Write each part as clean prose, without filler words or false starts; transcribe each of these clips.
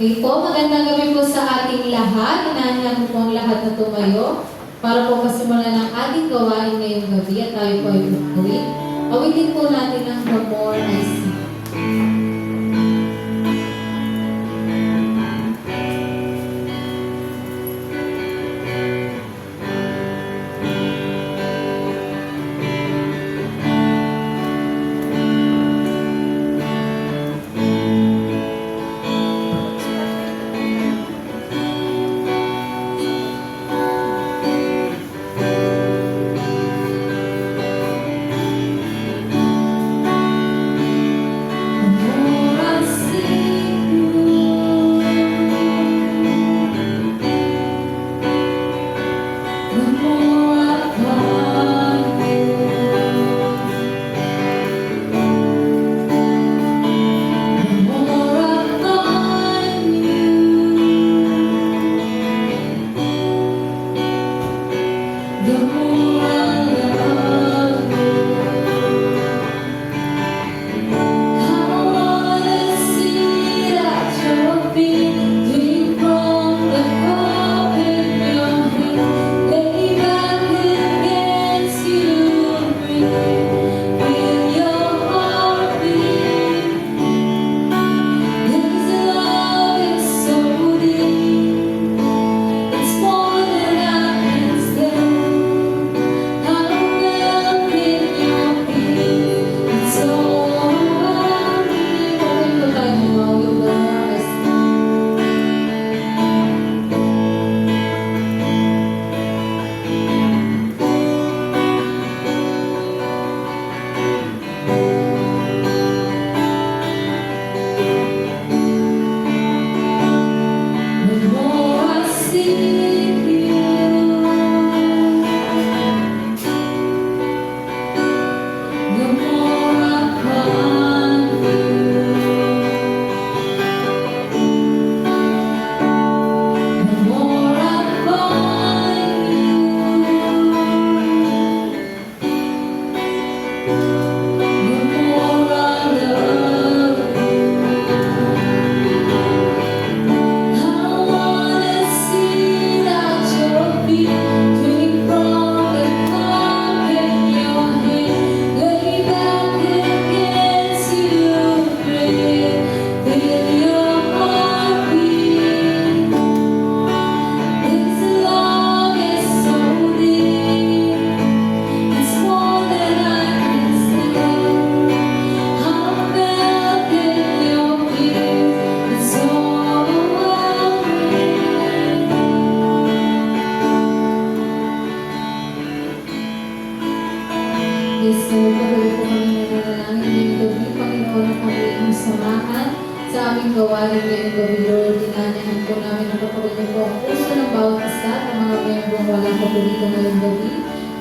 Okay po, magandang gabi po sa ating lahat. Inaanyahan po ang lahat na tumayo para po masimulan ang ating gawain ngayong gabi at tayo po ay uuwi. Awitin po natin ang The More I See.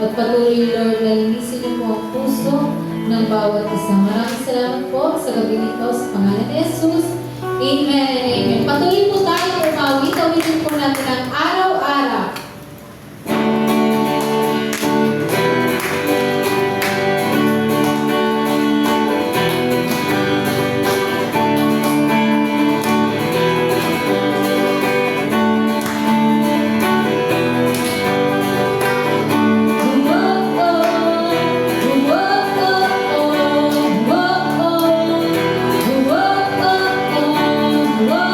At patuloy, Lord, na linisin niyo po ang puso ng bawat isa. Maraming salamat po sa gabi nito sa pangalan ni Jesus. Amen and amen. Patuloy po tayo umawit. Awitin po natin ang araw-araw. Whoa.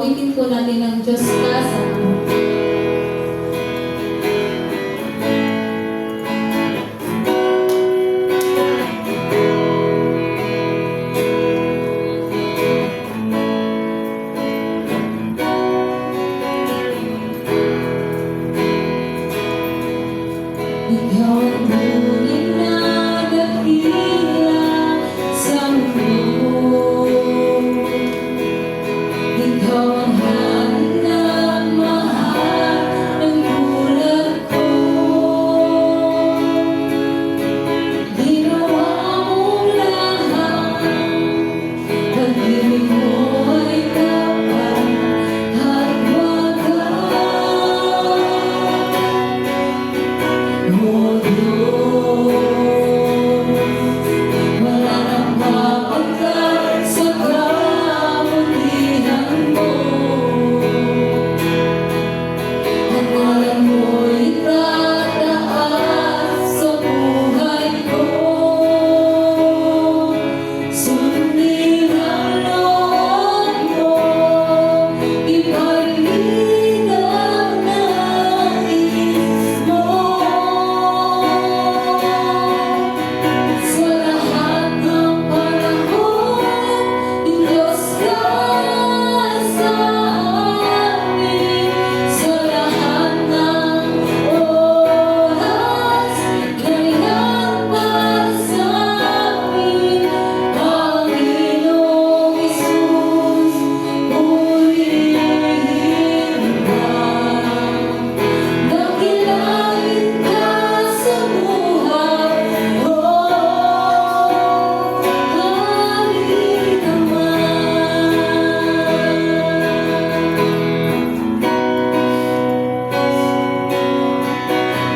awitin po natin ng Diyos ka sa amin. Ikaw ang tunay na dakila sa mundo. Ikaw ang hari na mahal ng bulag ko. Ginawa mong lahat, pag-ibig mo ay tapat at wagas. Oh Diyos, wala nang mapagkat sa kabutihan mo. Ang ngalan mo'y itataas sa buhay ko. Sundin ang loob mo, iparinig ang nais mo. Sa lahat ng panahon, Diyos ka sa amin. Sa lahat ng oras, ganyan para sa amin. Panginoong Hesus, purihin ka. Dakilain ka sa buhay ko, kami naman.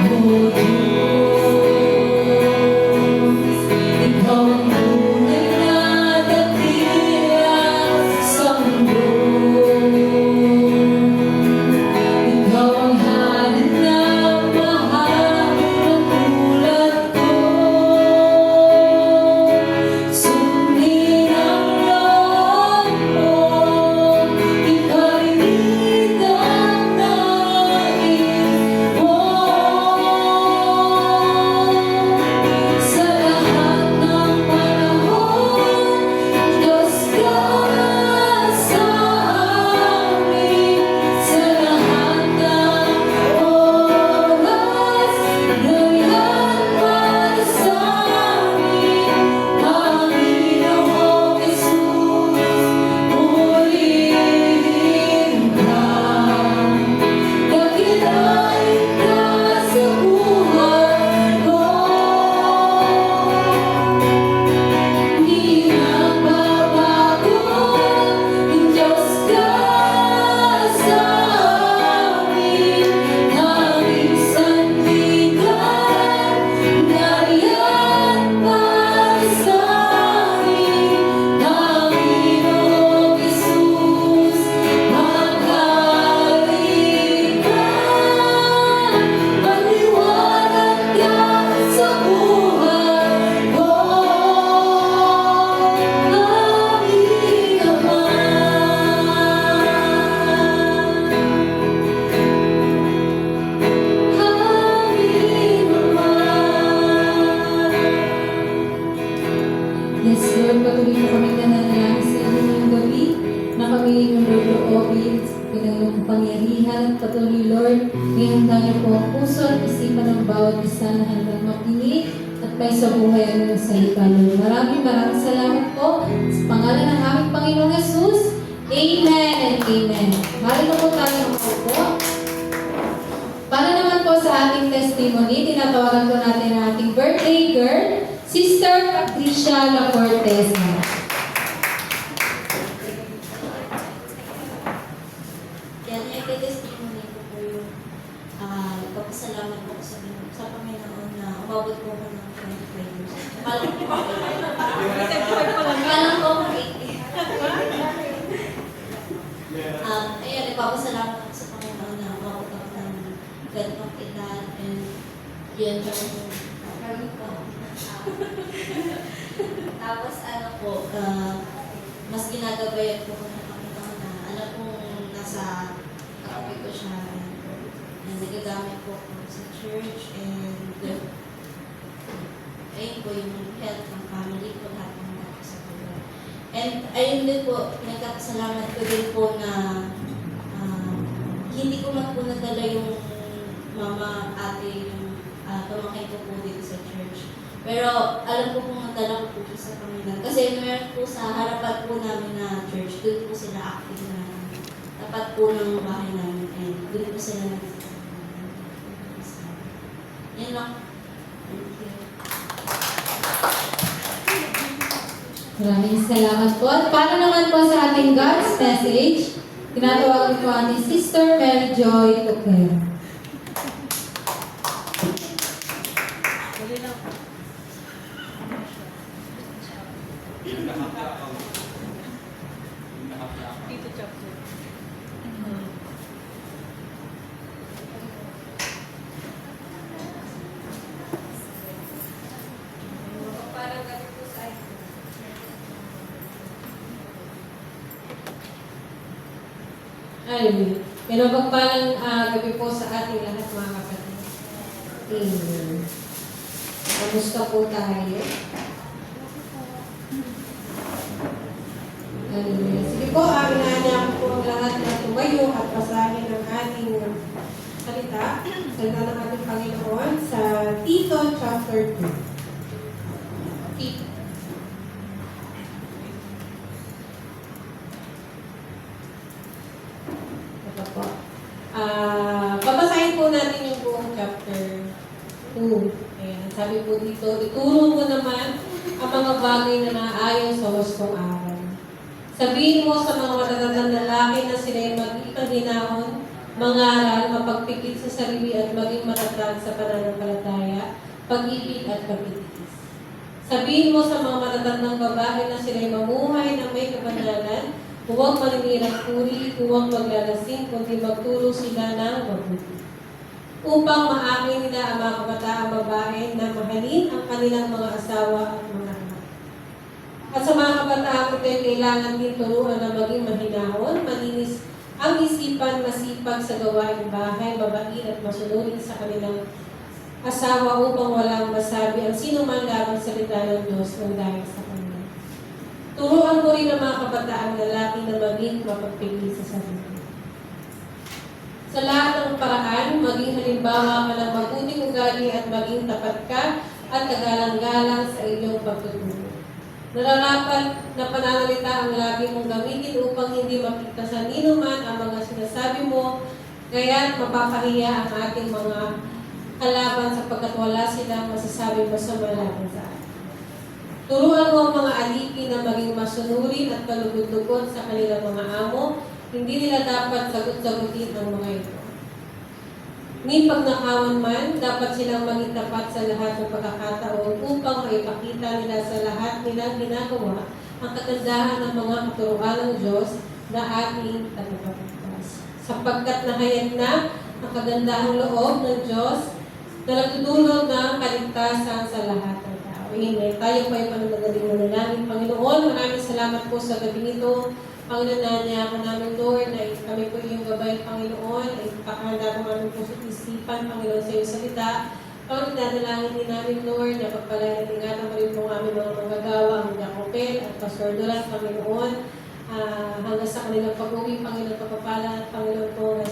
Oh Diyos, ikaw ang tunay na dakila sa mundo. Ikaw ang hari na mahal ng bulag ko. Sundin ang loob mo, iparinig ang nais mo. Sa lahat ng panahon, Diyos ka sa amin. Sa lahat ng oras, ganyan para sa amin. Panginoong Hesus, purihin ka. Dakilain ka sa buhay ko. Di nagbabago, Diyos ka sa amin. Aming sandigan, nariyan para sa amin. Panginoong Hesus, maghari ka. Maliwanag ka sa buhay ko, kami naman. Yes, Lord, patuloy mo kami nananalangin sa inyo ngayong gabi na kami inyong luluobin sa inyong pangyarihan. Patuloy, Lord, ihanda niyo po ang puso at isipan ng bawat isa na handang makinig at may sa buhay ang inyong salita, Lord. Maraming salamat po sa pangalan ng aming Panginoong Hesus. Amen and amen. Marito po tayo ng po. Para naman po sa ating testimony, tinatawagan po natin ang ating birthday girl, Sister Patricia Lacortez. Yan, testimony ko po yung pagpasalamat po sa Panginoon na umabot po ako ng 25 years. Akala ko 80. Ayan, nagpapasalamat ako sa Panginoon na umabot ako ng ganitong edad and yun po. Tapos ano po, mas ginagabayan po ko ng Panginoon na alam kong nasa katabi ko siya. And nagagamit po ako sa church. And ayun po yung health ng family ko, lahat ng mga sa buhay. And ayun din po, nagkakasalamat ko din po na hindi ko man po nadala yung mama, ate, yung pamangkin ko po dito sa church. Pero alam ko kung nadala ko po siya sa Panginoon. Kasi meron po sa harapan po namin na church, doon po sila active na tapat po ng bahay namin. And doon po sila yan lang. Thank you. Maraming salamat po. At para naman po sa ating God's message, tinatawagan po ni Sister Mary Joy Tuquero. Dito chapter. Parang ganito po sa akin. Hallelujah. Pinapagpalang gabi po sa ating lahat mga kapatid. Amen. Kamusta po tayo? Hallelujah. Sige po, inaasahan po ang lahat na tumayo at basahin ang ating salita. Salita ng ating Panginoon sa Tito chapter 2. Tito. Ito po. Babasahin po natin yung buong chapter 2. Ayan. Sabi po dito, ituro mo naman ang mga bagay na naayon sa wastong aral. Sabihin mo sa mga matatandang lalaki na sila'y mag-ipaghinahon, mangaral, mapagpikit sa sarili at maging matatag sa pananampalataya, pag-ibig at pagtitiis. Sabihin mo sa mga matatandang babae na sila'y mamuhay na may kabanalan, huwag maninirang puri, huwag maglalasing, kundi magturo sila ng mabuti. Upang maamin nila ang mga kabataang babae na mahalin ang kanilang mga asawa at mga anak. At sa mga kabataan ito ay kailangan din turuan na maging mahinahon, malinis ang isipan, masipag sa gawaing bahay, mabait at masunurin sa kanilang asawa upang walang masabi ang sino man lamang salita ng Diyos ng dahil sa kanila. Turuan mo rin ang mga kabataang lalaki na maging mapagpili sa sarili. Sa lahat ng paraan, maging halimbawa ka ng mabuting ugali at maging tapat ka at kagalang-galang sa iyong pagtuturo. Nararapat na pananalita ang lagi mong gamitin upang hindi makita sa nino man ang mga sinasabi mo, kaya't mapapahiya ang ating mga kalaban sapagkat wala silang masasabi masama laban sa atin. Turuan mo ang mga alipin na maging masunurin at kalugod-lugod sa kanilang mga amo, hindi nila dapat sagot-sagutin ang mga ito. Ni pagnakawan man, dapat silang maging tapat sa lahat ng pagkakataon upang maipakita nila sa lahat nilang ginagawa ang kagandahan ng mga katuruan ng Diyos na ating tagapagligtas. Sapagkat nahayag na ang kagandahang loob ng Diyos na nagtutulog ng kaligtasan sa lahat ng tao. Amen. Tayo po ay pananagaling na namin. Panginoon, maraming salamat po sa gabi nito. Panginoon, nangyayako namin, Lord, na kami po iyong gabay, Panginoon, ay pakahanda po namin po sa isipan, Panginoon, sa iyong salita. Panginoon, dadalangin din namin, Lord, na pagpalain at ingatan mo rin po ang aming mga manggagawa, ang Jacopel at Pastor Dulas, Panginoon, hanggang sa kanilang pag-uwi, Panginoon, pagpapala, Panginoon po,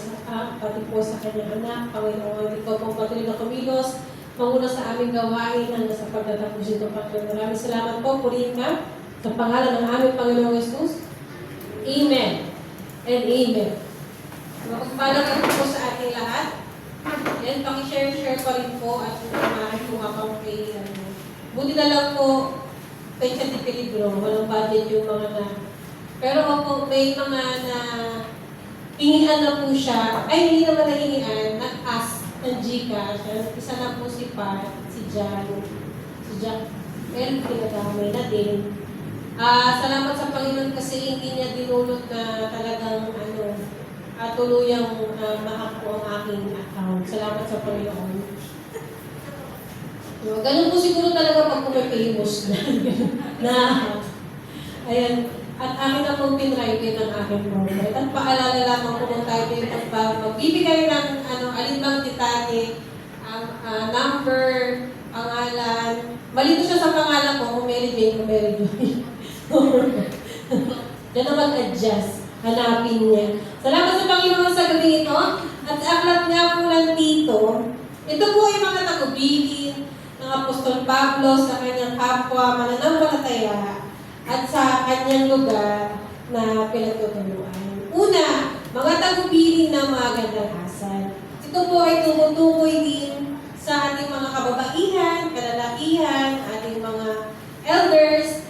pati po sa kanyang anak, Panginoon, ikaw po patuloy na kumilos, manguna sa aming gawain hanggang sa pagtatapos ito, Panginoon. Maraming salamat po, purihin ka, sa pangalan ng aming Panginoong Jesus. Amen and amen. Magpapalagan po sa ating lahat. Yan, pang-share ko rin po at maaari po habang kay buti na lang po kay Chan de Peligro, walang budget yung mga na. Pero ako, may mga na hingian na po siya, ay hindi naman nahingian, nag-ask ng Gcash. Isa na po si Pat, si Jack, pinadamay na din. Salamat sa Panginoon kasi hindi niya dinulot na talagang tuluyang mahak po ang aking account. Salamat sa Panginoon. Ganun po siguro talaga pag kumipimos na. Ayan. At akin na pong pinrivate ng aking mobile. At paalala lamang po kung tayo din magbibigay ng alimbang detalye, number, pangalan. Malito siya sa pangalan ko, kung Mary Jane, kung Mary Joy. Diyan na mag-adjust. Hanapin niya. Salamat sa Panginoon sa gabi ito. At aklat nga po lang dito, ito po ay mga tagubilin ng Apostol Pablo sa kanyang kapwa mananampalataya at sa kanyang lugar na pinagtutuluan. Una, mga tagubilin ng mga kadalasan. Ito po ay tumutukoy din sa ating mga kababaihan, kalalakihan, ating mga elders,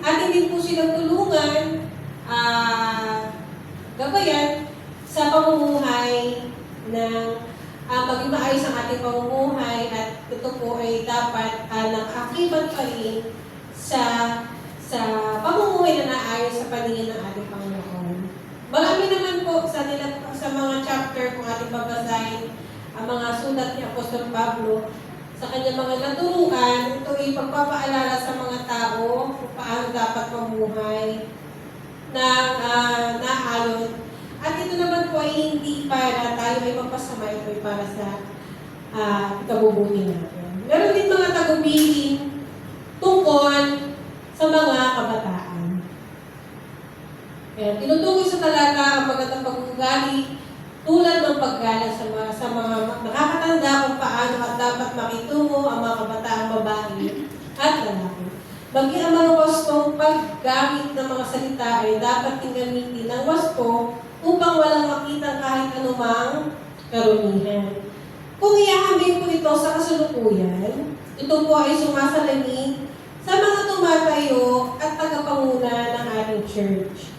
atin din po silang tulungan, gabayan sa pamumuhay ng maging maayos ang ating pamumuhay at ito po ay dapat nakakibat pa rin sa pamumuhay na naayos sa paningin ng ating Panginoon. Marami naman po sa mga chapter kung ating babasahin ang mga sulat ni Apostol Pablo sa kanyang mga naturuan. Ito ay pagpapaalala sa mga tao kung paano dapat mamuhay ng naalon. At ito naman po ay hindi para tayo ay magpasama, ito ay para sa ikabubuti natin. Meron din mga tagubilin tungkol sa mga kabataan. Tinutukoy sa talata ang magandang pag-uugali tulad ng paggalang sa mga nakakatanda kung paano at dapat makitungo ang mga kabataang babae at lalaki. Maging ang mga wastong paggamit ng mga salita ay dapat din gamitin ng wasto upang walang makita kahit anumang karumihan. Kung iahambing po ito sa kasalukuyan, ito po ay sumasalamin sa mga tumatayo at tagapanguna ng ating church.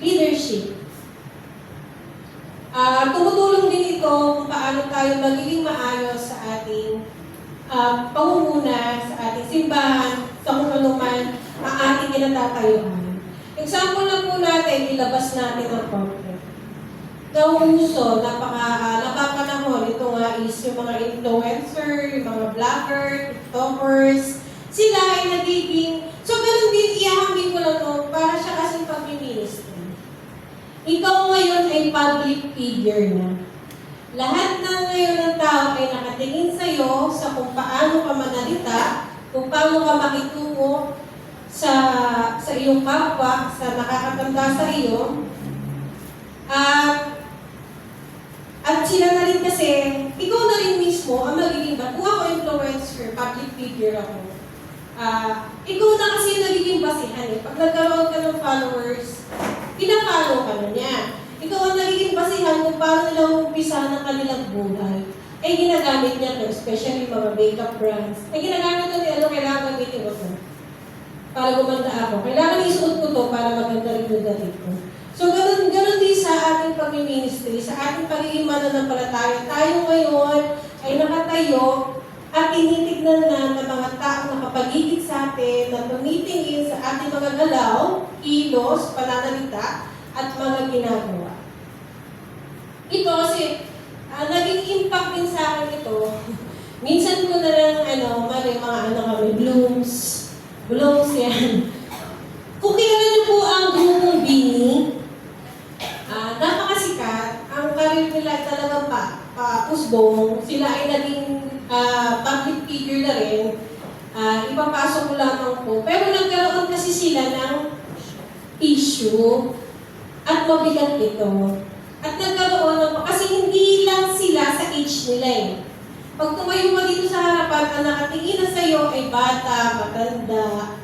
Leadership. Tumutulong din ito kung paano tayo magiging maayos sa ating pangunguna, sa ating simbahan, sa kung ano man ang ating kinatatayuan. Example na po natin, ilabas natin ang corporate. Nauuso, napapanahon, ito nga is yung mga influencer, yung mga vlogger, tiktokers, sila ay nagiging, so ganun din, iahambing ko lang ito para siya kasing pag-ministry. Ikaw ngayon ay public figure na. Lahat ng ngayon ng tao ay nakatingin sa iyo sa kung paano ka manalita, kung paano ka makitungo sa iyong kapwa, sa nakakatanda sa iyo. At sila na rin kasi, ikaw na rin mismo ang magiging ba? Kung ako influencer, public figure ako, ikaw na kasi nagiging basihan eh. Pag nagkaroon ka ng followers, pinafollow ka na niya. Ikaw ang nagiging basihan kung paano nila umpisahan ng kanilang buhay. Ay ginagamit niya to, especially mga makeup brands. Ay ginagamit ito, kailangan gamitin ko ito. Para gumanda ako. Kailangan isuot ko to para maganda rin yung dating ko. So, ganun din sa ating pag-ministry, sa ating pagiging mananampalataya. Tayo ngayon ay nakatayo at tinitignan na ng mga taong nakapagigit sa atin, na tumitingin sa ating mga galaw, kilos, pananalita, at mga ginagawa. Ito kasi, naging impact din sa akin ito. Minsan ko na lang, kami, blooms yan. Kung kilala niyo po ang grupong Bini, napakasikat. Ang karir nila ay talagang usbong. Sila ay naging public figure na rin. Ipapasok ko lamang po. Pero nagkaroon kasi sila ng issue at mabigat ito. At nagkaroon ng, kasi hindi lang sila sa age nila eh. Pag tumayo mo dito sa harapan, ang nakatingin na sa'yo ay bata, matanda,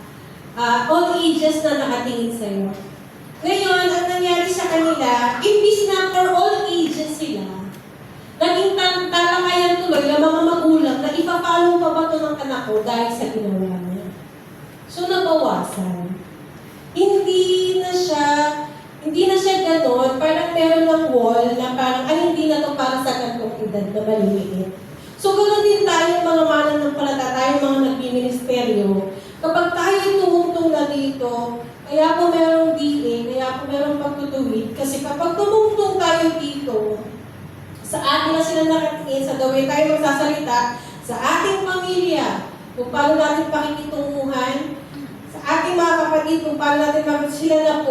all ages na nakatingin sa'yo. Ngayon, ang nangyari sa kanila, imbis na for all ages sila, naging talakayan tuloy ng mga magulang na ipapalo pa ba ito ng anak ko dahil sa ginawa niya. So, nabawasan. Hindi na siya gano'n, parang meron ng wall na parang, hindi na to para sa gantong edad na maliliit. So, gano'n din tayo mga mananampalataya, tayo mga nagbiministeryo. Kapag tayo tumungtong na dito, kaya po merong DA, kaya po merong pagtutuwid, kasi kapag tumungtong tayo dito, sa atin na sila nakatingin, sa the way tayo magsasalita, sa ating pamilya, kung paano natin pakikitunguhan sa ating mga kapatid, kung paano natin sila na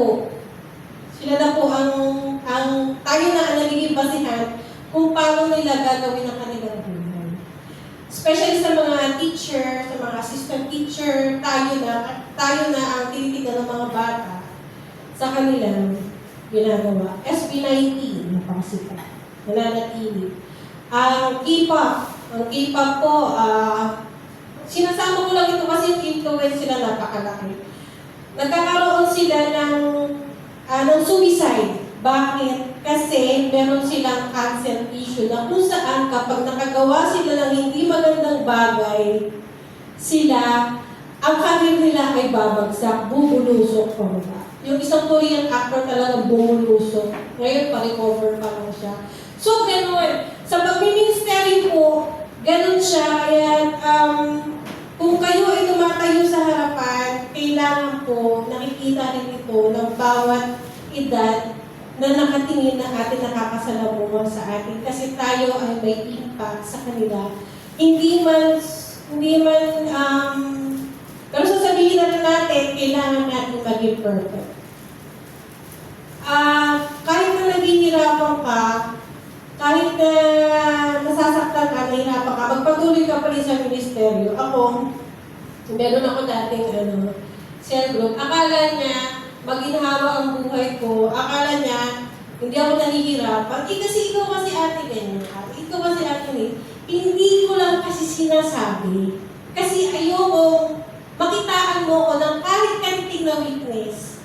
po ang tayo na ang nagiging basihan kung paano nila gagawin ang kanilang buhay. Especially sa mga teacher, sa mga assistant teacher, tayo na ang tinitignan ng mga bata sa kanilang ginagawa. SB19, napakasipa. Nananatili. Ang K-pop po, sinasama ko lang ito kasi yung influence sila napakalaki. Nagkakaroon sila ng suicide. Bakit? Kasi meron silang cancer issue na kung saan kapag nakagawa sila ng hindi magandang bagay, ang career nila ay babagsak, bubulusok pa ba. Yung isang Korean actor talagang bumulusok. Ngayon, pa-recover pa lang siya. So, gano'n. Sa pagmiministeri po, gano'n siya. Kaya, kung kayo ay tumatayo sa harapan, kailangan po nakikita rin ito ng bawat edad na nakatingin na atin nakakasalubong sa atin. Kasi tayo ay may impact sa kanila. Pero sasabihin na rin natin, kailangan natin maging perfect. Kahit na naghihirapan ka, kahit na nasasaktan ka, nahihirapan ka, magpatuloy ka pa rin sa ministeryo. Meron ako dating cell group. Akala niya, maginhawa ang buhay ko. Akala niya, hindi ako nahihirapan. Kasi ikaw kasi ate ganyan. Ikaw kasi ate ganyan. Hindi ko lang kasi sinasabi. Kasi ayoko makitaan mo ko ng kahit kaniting na weakness.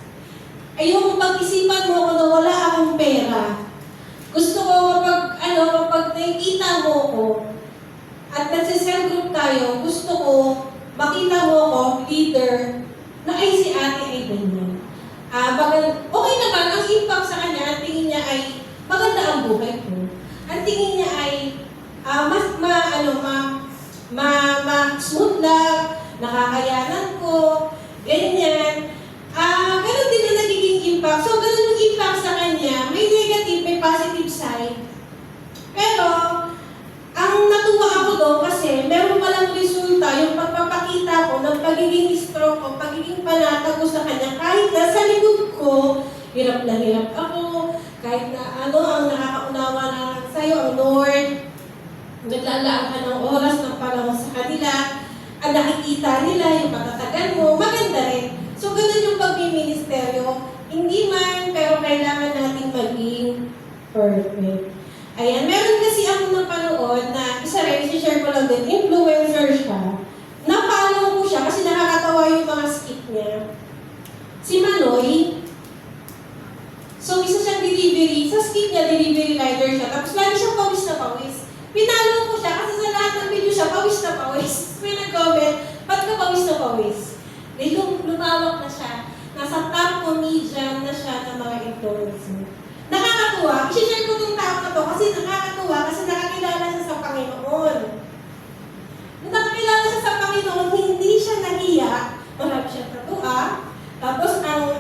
Ayoko pag-isipan mo ko na wala akong pera. Gusto ko kapag nakikita mo ko at nagse-cell group tayo, gusto ko makita mo ko, leader, na ay si ate ay ganyan. Okay naman, ang impact sa kanya, ang tingin niya ay maganda ang buhay ko. Ang tingin niya ay smooth lang, nakakayanan ko, ganyan. Ganun din na nagiging impact. So, ganun yung impact sa kanya. May negative, may positive side. Pero, ang natuwa ako doon kasi meron palang resulta yung pagpapakita ko ng pagiging strong ko, pagiging panatag ko sa kanya. Kahit na sa likod ko, hirap na hirap ako. Kahit na ang nakakaunawa na sa'yo, ang Lord, naglalaan ka ng oras ng panahon sa kanila, ang nakikita nila, yung patatagan mo, maganda rin. So, ganun yung pagmiministeryo. Hindi man, pero kailangan natin maging perfect. Ayan, meron kasi ako napanood na isa rin, share ko lang din, influencer siya. Napalaw ko siya kasi nakakatawa yung mga skit niya. Si Manoy, so isa siyang delivery, sa skit niya, delivery rider siya, tapos lagi siyang pawis na pawis. Pinalo ko siya kasi sa lahat ng video siya, pawis na pawis. May nag-comment, ba't ka pawis na pawis? Lumawak na siya. Nasa top comedian na siya ng mga influencer. Nakakatuwa. I-share ko itong tao na to kasi nakakatuwa kasi nakakilala siya sa Panginoon. Nung nakakilala siya sa Panginoon, hindi siya nahiya. Marami siya tatua. Tapos ang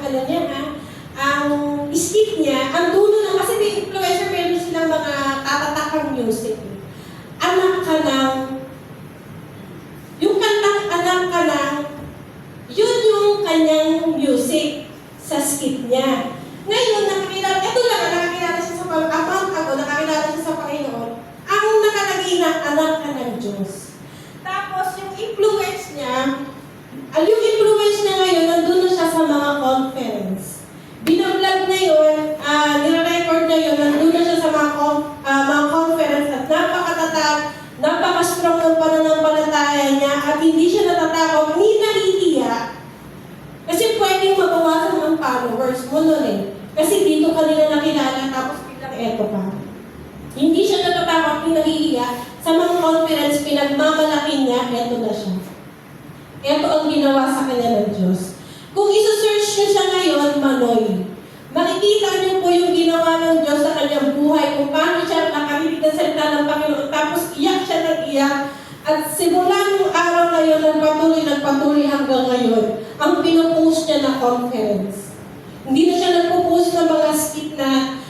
skit niya, ang dulo lang, kasi may influencer, meron silang mga tatatakang music. Anak ka lang, yung kantang anak ka lang, yun yung kanyang music sa skit niya. Ngayon, nakakilala siya sa nakakilala siya sa Panginoon, ang nakalagay na anak ka ng Diyos. Tapos, yung influence niya ngayon, nandun na siya sa mga conference. Binablog na yun, nire-record na yun, nandun na siya sa mga conference at napakatatag, napaka-strong ng pananampalataya niya at hindi siya natatakot, hindi nahihiya. Kasi pwedeng mabawasan ang followers mo nun eh. Kasi dito kanila nakilala tapos biglang eto pa. Hindi siya natatakot, hindi nahihiya. Sa mga conference, pinagmamalaki niya, eto na siya. Eto ang ginawa sa kanya ng Diyos. Kung isa-search niyo siya ngayon, Manoy, makikita niyo po yung ginawa ng Diyos sa kanyang buhay, kung paano siya nakarinig ng salita ng Panginoon, tapos iyak siya nag-iyak. At simula nung araw na yun, nagpatuloy hanggang ngayon, ang pinupost niya na conference. Hindi na siya nagpo-post ng mga skit na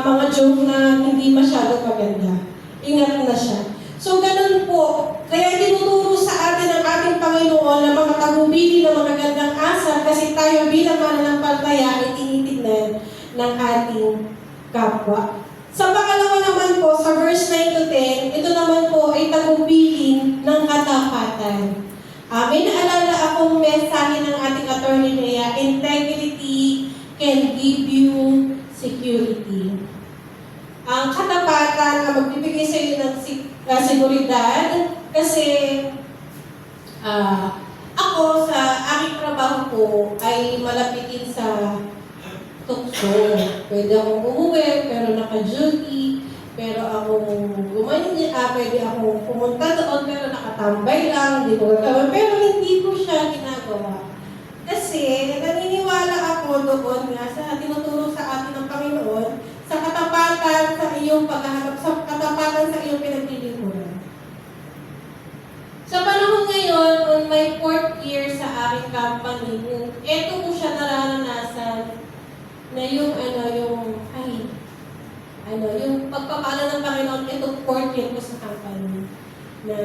mga joke na hindi masyado maganda. Ingat na siya. So, ganun po. Kaya tinuturo sa atin ng ating Panginoon na mga tagubilin ng magagandang asal kasi tayo bilang mananampalataya ay tinitignan ng ating kapwa. Sa pangalawa naman po, sa verse 9 to 10, ito naman po ay tagubilin ng katapatan. May naalala akong mensahe ng ating attorney Nea, integrity can give you security. Ang katapatan ang magbibigay sa iyo ng seguridad kasi ako sa aking trabaho ko ay malapitin sa tukso. Pwede akong umuwi pero naka-duty, pero akong pwede akong pumunta doon pero nakatambay lang, hindi ko gagawin. Pero hindi ko siya ginagawa. Kasi naniniwala ako doon nga sa tinuturo sa atin ng Panginoon sa katapatan sa iyong paghahanap, sa katapatan sa iyong pinaglilingkuran. Sa panahon ngayon, on my 4th year sa aking company, ito ko siya nararanasan na yung yung pagpapala ng Panginoon, itong 4th year ko sa company. Na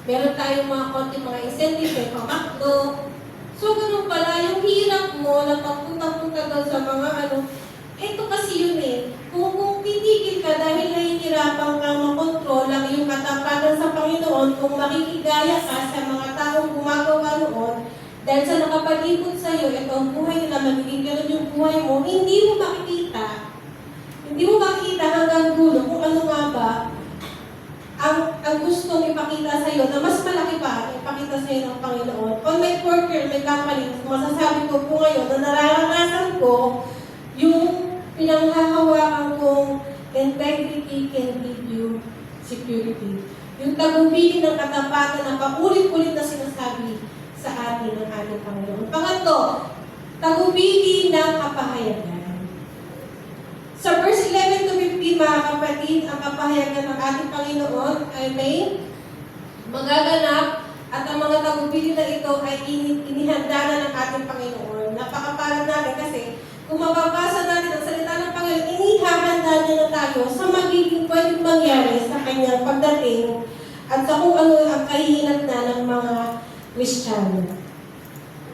meron tayong mga konti mga incentive, may pamakdo. So, ganun pala, yung hirap mo na pagpunta-punta daw sa mga ito kasi yun Kung titigil ka dahil nahihirapan kang makontrol ang iyong katapatan sa Panginoon, kung makikigaya ka sa mga taong gumagawa noon, dahil sa nakapalibot sa iyo, ito ang buhay nila, magiging ganun yung buhay mo, hindi mo makikita. Hindi mo makikita hanggang dulo kung ano nga ba ang gustong ipakita sa iyo na mas malaki pa ipakita sa iyo ng Panginoon. On my 4th year, may company, masasabi ko po ngayon na nararanasan ko yung pinanghahawakan kong integrity can give you security. Yung tagubilin ng katapatan na paulit-ulit na sinasabi sa atin ng ating Panginoon. Pangatlo, tagubilin ng kapahayagan. Sa verse 11 to 15, mga kapatid, ang kapahayagan ng ating Panginoon ay may magaganap at ang mga tagubilin na ito ay inihanda na ng ating Panginoon. Napakaparang natin kasi kung mababasa natin ang salita ng Panginoon, inihahanda niya na tayo sa magiging pwedeng mangyari sa kanyang pagdating at sa kung ano ang kahihinat na ng mga Kristiyano.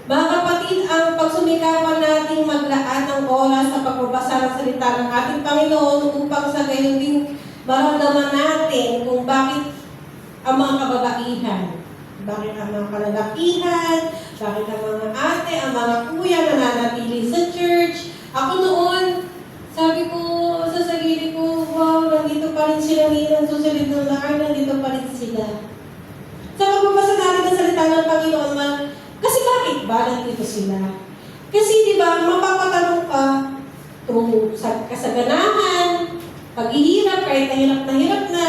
Mga kapatid, ang pagsumikapan nating maglaan ng oras sa pagbabasa ng salita ng ating Panginoon upang sa gayon din maramdaman natin kung bakit ang mga kababaihan, bakit ang mga kalalakihan, bakit ang mga ate, ang mga kuya nananatili sa church. Ako noon, sabi ko sa sarili ko, wow, nandito pa rin sila ngayon, susunod ng lakar, nandito pa rin sila. Sa pagbabasa natin ng salita ng Panginoon, kasi bakit ba nandito sila? Kasi di ba, mapapatanong ka kung sa kasaganahan, paghihirap, kahit na hirap na,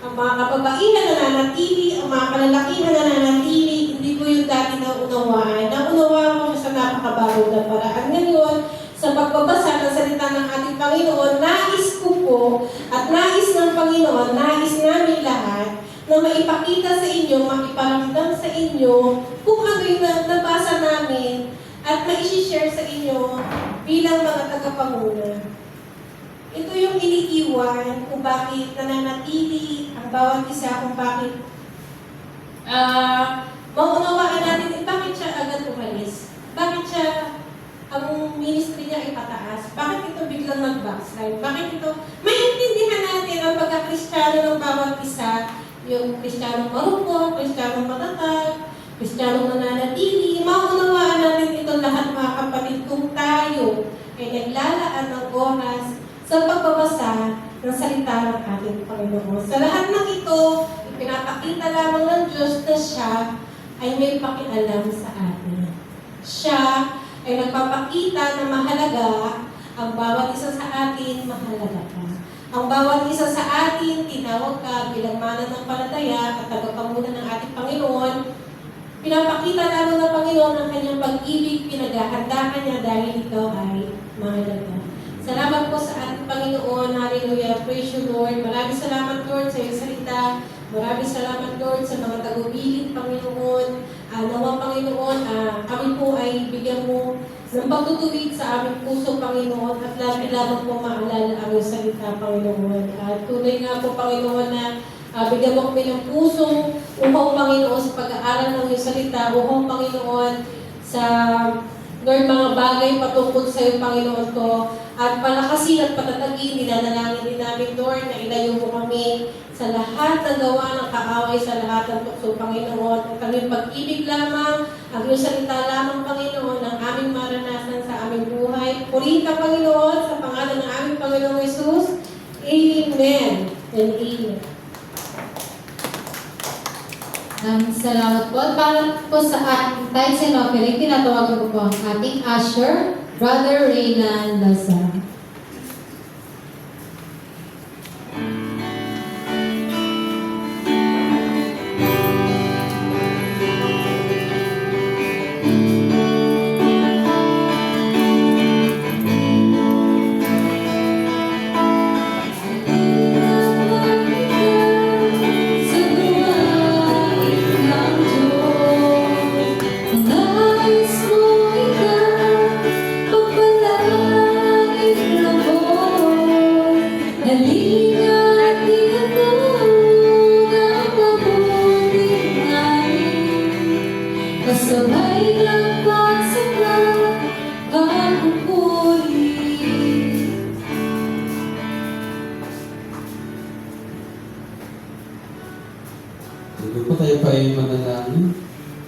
ang mga kababaihan na nananatili, ang mga kalalakihan na nananatili, hindi ko yung dati naunawaan. Naunawaan ko sa napakabago na paraan. Ngayon, sa pagbabasa ng salita ng ating Panginoon, nais ko po at nais ng Panginoon, nais namin lahat na maipakita sa inyo, maiparamdam sa inyo kung ano yung nabasa namin at maishishare sa inyo bilang mga tagapanguna. Ito yung iniiwan kung bakit nananatili ang bawat isa, kung bakit maunawaan natin bakit siya agad umalis. Bakit siya, ang ministry niya ipataas. Bakit ito biglang nag-backslide? Bakit ito, maintindihan natin ang pagka-Kristiyano ng bawat isa, yung Kristiyanong marupok, Kristiyanong matatag, Kristiyanong nananatili, maunawaan natin ito lahat mga kapatid kung tayo ay naglalaan ng oras sa pagbabasa ng salita ng ating Panginoon. Sa lahat ng ito, ipinapakita lamang ng Diyos na siya ay may pakialam sa atin. Siya ay nagpapakita na mahalaga ang bawat isa sa atin, mahalaga ka. Ang bawat isa sa atin, tinawag ka bilang mananampalataya at tagapanguna ng ating Panginoon. Pinapakita lamang ng Panginoon ang kanyang pag-ibig, pinaghahandakan niya dahil ito ay mahalaga. Salamat po sa ating Panginoon. Hallelujah. Praise you, Lord. Maraming salamat, Lord, sa iyong salita. Maraming salamat, Lord, sa mga tagubilin, Panginoon. Nawa, Panginoon, kami po ay bigyan mo ng pagtutuwid sa aming puso, Panginoon, at lagi lamang po maalala ang iyong salita, Panginoon. At tunay nga po, Panginoon, na bigyan mo kami ng pusong Uhaw, Panginoon, sa pag-aaral ng iyong salita. Uhaw, Panginoon, sa Lord, mga bagay patungkol sa iyo, Panginoon ko. At palakasin at patatagin, nilalangin din namin, Lord, na ilayo mo kami sa lahat ng gawa ng kaaway, sa lahat ng tukso, Panginoon. At kami pag-ibig lamang, ang iyong salita lamang, Panginoon, ang aming maranasan sa aming buhay. Purihin ka, Panginoon, sa pangalan ng aming Panginoong Jesus. Amen and amen. Salamat po. At para po sa ating tithes and offering, tinatawagan ko po ang ating usher, Brother Reynan Lazar. Nais mo ikaw, pagpalain Sige po, tayo pa ay manalangin.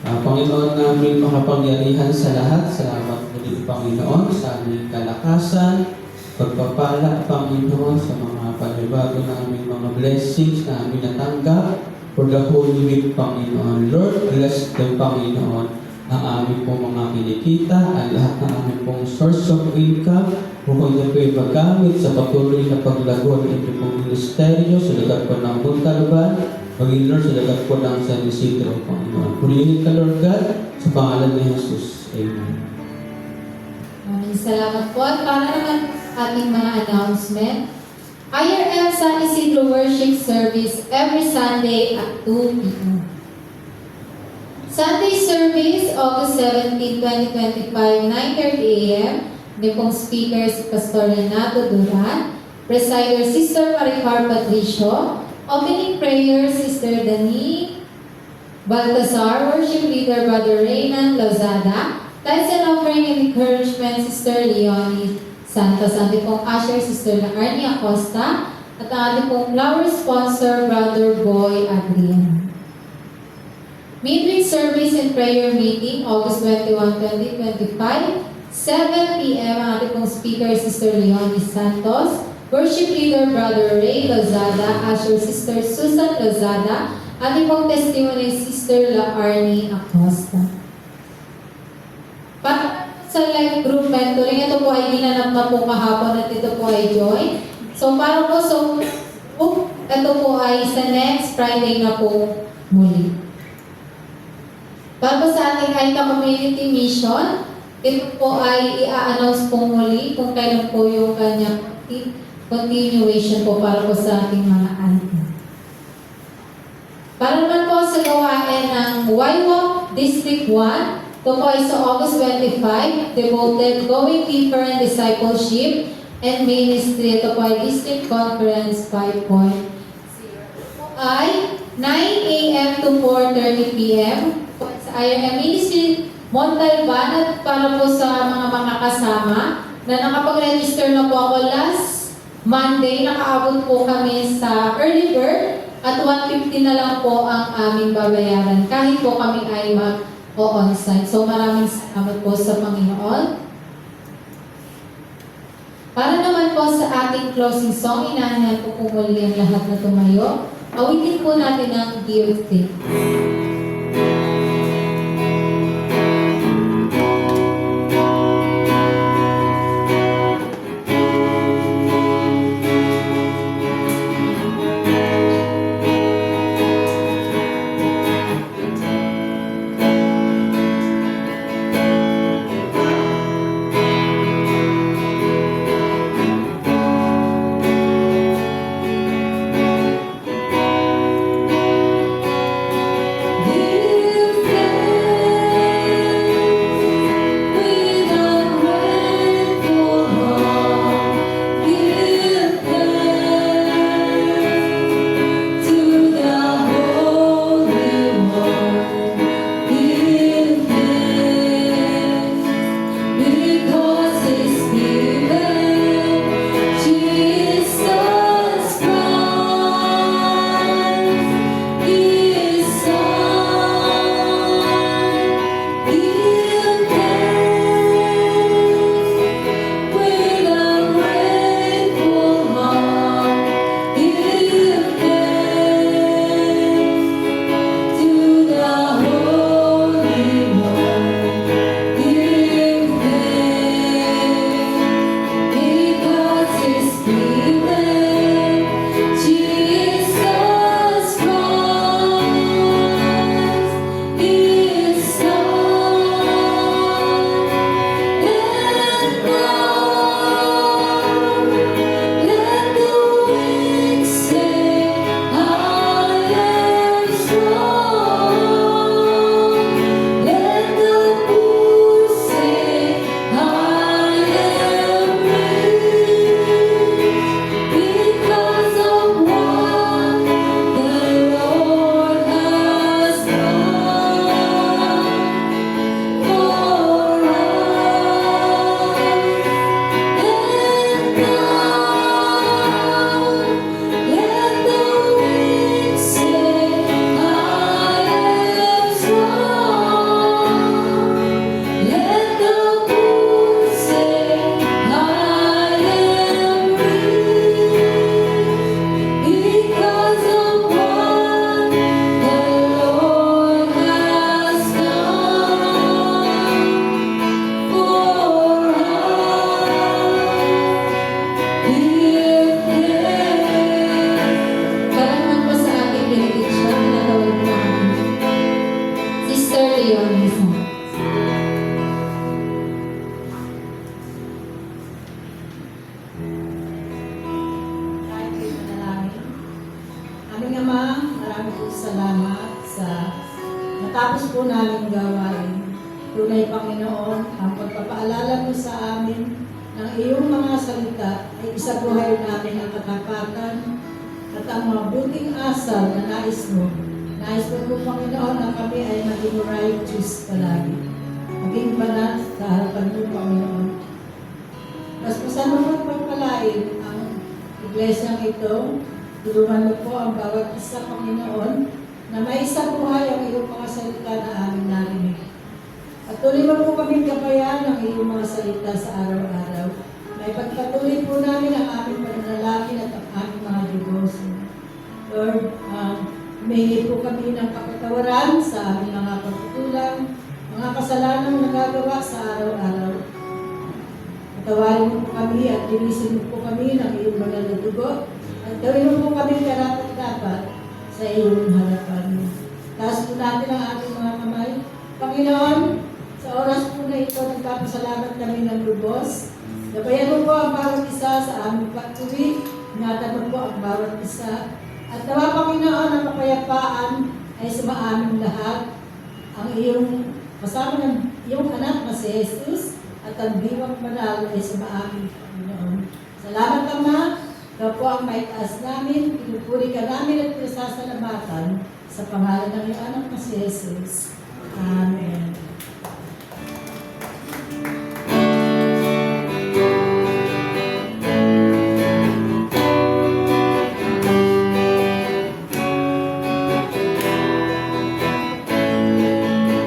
Panginoon namin makapangyarihan sa lahat, salamat muli Panginoon sa aming kalakasan, pagpapala Panginoon sa mga panibago namin mga blessings na aming natanggap for the Holy Week Panginoon. Lord, bless them Panginoon ang aming pong mga kinikita, ang lahat ng aming pong source of income, upang niyo po'y magamit sa patuloy na paglago ng inyong pong ministeryo sa lugar po ng Montalban, maging Lord sa lugar po ng San Isidro, Panginoon. Purihin ka, Lord God, sa pangalan ni Jesus. Amen. Maraming salamat po. At para naman ating mga announcement, IRM San Isidro Worship Service every Sunday at 2 p.m. Sunday service, August 17, 2025, 9:30 a.m. May pong speaker si Pastor Renato Duran, presider Sister Maricar Patricio, opening prayer Sister Dani Baltasar, worship leader Brother Reynan Lozada, tithes and offering and encouragement Sister Leonie Santos, ating pong usher Sister Arnie Acosta, at ang ating pong flower sponsor Brother Boy Adrian. Midweek service and prayer meeting, August 21, 2025, 7 p.m. ang ating pong speaker, Sister Leonie Santos, worship leader, Brother Ray Lozada, usher, Sister Susan Lozada, ating pong testimony, Sister Arnie Acosta. Para sa live group mentoring, ito po ay ginanap na po kahapon at ito po ay joy. So, para po, ito po ay sa next Friday na po muli. Para po sa ating Aita Community Mission, ito po ay i-announce po muli kung kailan po yung kanyang continuation po para po sa ating mga Aita. Para naman po sa gawain ng YWAP District 1, ito po ay sa August 25, devoted Going Deeper in Discipleship and Ministry. Ito po ay District Conference 5.0. Ay 9 a.m. to 4:30 p.m. sa IRM Ministry Montalban. At para po sa mga makakasama na nakapag-register na po ako last Monday, nakaabot po kami sa early bird at 150 na lang po ang aming babayaran kahit po kami ay mag-o-onsite. So maraming salamat po sa Panginoon. Para naman po sa ating closing song, inaanyan po muli ang lahat na tumayo. Awitin po natin ang Give Thanks. Pastor Leon mismo. Tayo po'y manalangin. Aming Ama, maraming po salamat sa natapos po namin gawain. Tunay Panginoon, ang pagpapaalala mo sa amin ng iyong mga salita ay isabuhay namin ang katapatan at ang mga buting asal na nais mo. Nais mo po Panginoon na kami ay maging righteous palagi. Maging banal sa harapan mo Panginoon. Paspasan mo at pagpalain ang iglesyang ito. Tulungan mo po ang bawat isa Panginoon na may isabuhay ang iyong mga salita na aming narinig. At tuloy mo po kami kabayan ng iyong mga salita sa araw-araw. May pagpatuloy po namin ang aming pananalangin at ang aming mga devotion. Lord, humingi po kami ng kapatawaran sa aming mga pagkukulang, mga kasalanang nagagawa sa araw-araw. Patawarin mo po kami at linisin mo po kami ng iyong mga dugo at gawin mo po kami karapat-dapat sa iyong harapan. Taas po natin ang ating mga kamay. Panginoon, sa oras po na ito, nagpapasalamat kami ng lubos. Gabayan mo po ang bawat isa sa aming pag-uwi. Ingatan mo po ang bawat isa. At nawa Panginoon, ang kapayapaan ay sa aming lahat. Ang iyong kasama ng iyong anak na si Jesus at ang diwang manalo ay sa aming Panginoon. Salamat Ama. Ikaw po ang may taas namin. Pinupuri ka namin at pinasasalamatan sa pangalan ng iyong anak na si Jesus. Amen.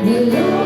The Lord